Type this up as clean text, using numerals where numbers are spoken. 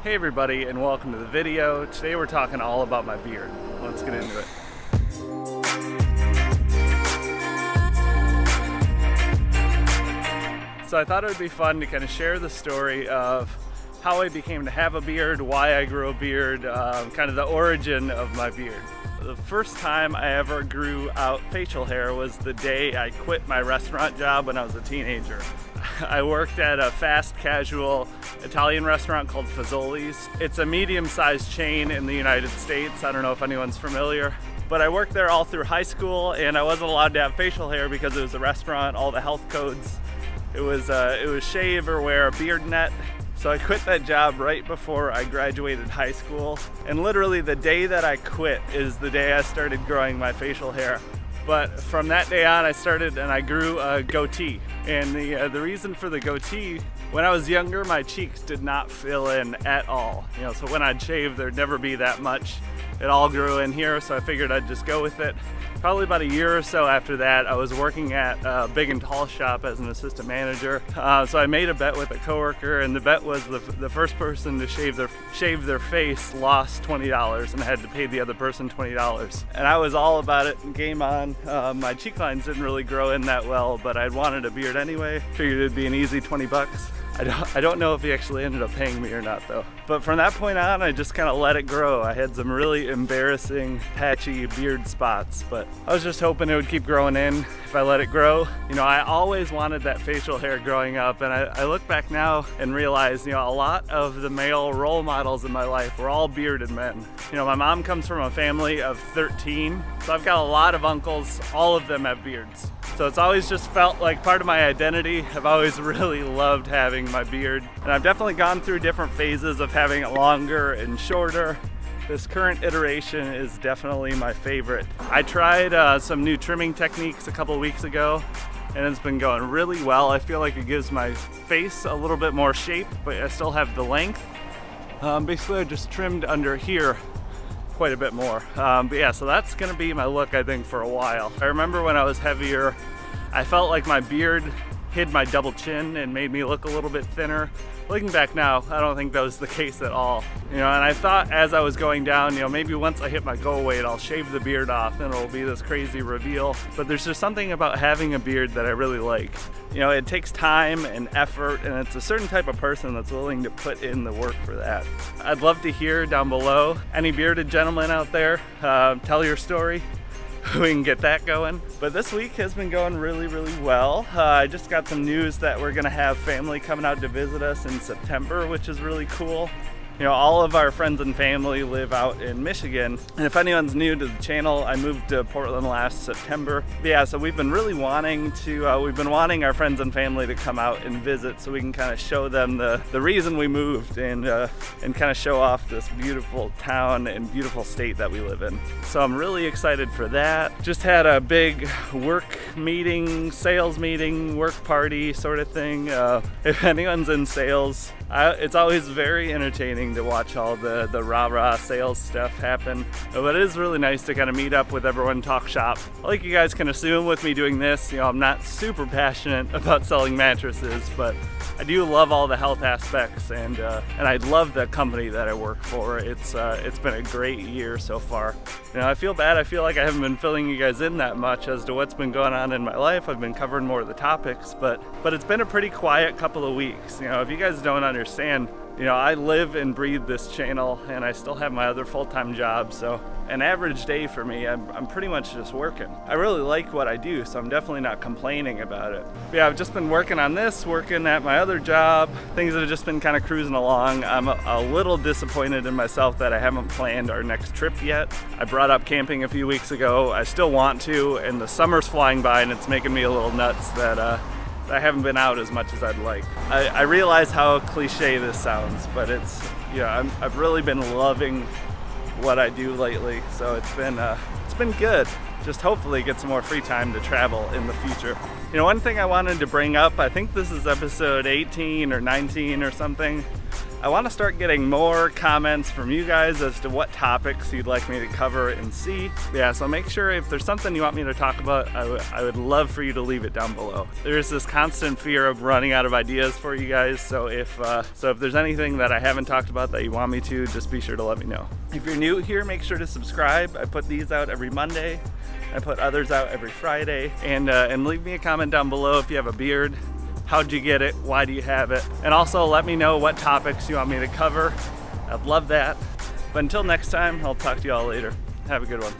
Hey everybody, and welcome to the video. Today we're talking all about my beard. Let's get into it. So I thought it would be fun to kind of share the story of how I became to have a beard, why I grew a beard, kind of the origin of my beard. The first time I ever grew out facial hair was the day I quit my restaurant job when I was a teenager. I worked at a fast casual Italian restaurant called Fazoli's. It's a medium-sized chain in the United States. I don't know if anyone's familiar, but I worked there all through high school, and I wasn't allowed to have facial hair because it was a restaurant, all the health codes. It was shave or wear a beard net. So I quit that job right before I graduated high school, and literally the day that I quit is the day I started growing my facial hair. But from that day on, I grew a goatee. And the reason for the goatee, when I was younger, my cheeks did not fill in at all. So when I'd shave, there'd never be that much. It all grew in here, so I figured I'd just go with it. Probably about a year or so after that, I was working at a big and tall shop as an assistant manager. So I made a bet with a coworker, and the bet was the first person to shave their face lost $20 and I had to pay the other person $20. And I was all about it and game on. My cheek lines didn't really grow in that well, but I'd wanted a beard anyway. Figured it'd be an easy 20 bucks. I don't know if he actually ended up paying me or not though. But from that point on, I just kind of let it grow. I had some really embarrassing patchy beard spots, but I was just hoping it would keep growing in if I let it grow. I always wanted that facial hair growing up, and I look back now and realize, a lot of the male role models in my life were all bearded men. My mom comes from a family of 13, so I've got a lot of uncles, all of them have beards. So it's always just felt like part of my identity. I've always really loved having my beard. And I've definitely gone through different phases of having it longer and shorter. This current iteration is definitely my favorite. I tried some new trimming techniques a couple weeks ago, and it's been going really well. I feel like it gives my face a little bit more shape, but I still have the length. Basically I just trimmed under here quite a bit more. But yeah, so that's gonna be my look, I think, for a while. I remember when I was heavier, I felt like my beard hid my double chin and made me look a little bit thinner. Looking back now, I don't think that was the case at all. And I thought as I was going down, maybe once I hit my goal weight, I'll shave the beard off and it'll be this crazy reveal. But there's just something about having a beard that I really like. It takes time and effort, and it's a certain type of person that's willing to put in the work for that. I'd love to hear down below, any bearded gentlemen out there, tell your story. We can get that going. But this week has been going really, really well. I just got some news that we're gonna have family coming out to visit us in September, which is really cool. All of our friends and family live out in Michigan. And if anyone's new to the channel, I moved to Portland last September. But yeah, so we've been really wanting our friends and family to come out and visit so we can kind of show them the reason we moved and kind of show off this beautiful town and beautiful state that we live in. So I'm really excited for that. Just had a big work meeting, sales meeting, work party sort of thing. If anyone's in sales, it's always very entertaining to watch all the rah-rah sales stuff happen. But it is really nice to kind of meet up with everyone, talk shop. Like you guys can assume with me doing this, I'm not super passionate about selling mattresses, but I do love all the health aspects, and I love the company that I work for. It's been a great year so far. I feel bad. I feel like I haven't been filling you guys in that much as to what's been going on in my life. I've been covering more of the topics, but it's been a pretty quiet couple of weeks. If you guys don't understand, I live and breathe this channel, and I still have my other full-time job, so an average day for me, I'm pretty much just working. I really like what I do, so I'm definitely not complaining about it. But yeah, I've just been working on this, working at my other job. Things have just been kind of cruising along. I'm a little disappointed in myself that I haven't planned our next trip yet. I brought up camping a few weeks ago. I still want to, and the summer's flying by, and it's making me a little nuts that I haven't been out as much as I'd like. I realize how cliche this sounds, but I've really been loving what I do lately, so it's been good. Just hopefully get some more free time to travel in the future. One thing I wanted to bring up, I think this is episode 18 or 19 or something. I want to start getting more comments from you guys as to what topics you'd like me to cover and see. Yeah, so make sure if there's something you want me to talk about, I would love for you to leave it down below. There's this constant fear of running out of ideas for you guys, so if there's anything that I haven't talked about that you want me to, just be sure to let me know. If you're new here, make sure to subscribe. I put these out every Monday. I put others out every Friday. And leave me a comment down below if you have a beard. How'd you get it? Why do you have it? And also let me know what topics you want me to cover. I'd love that. But until next time, I'll talk to you all later. Have a good one.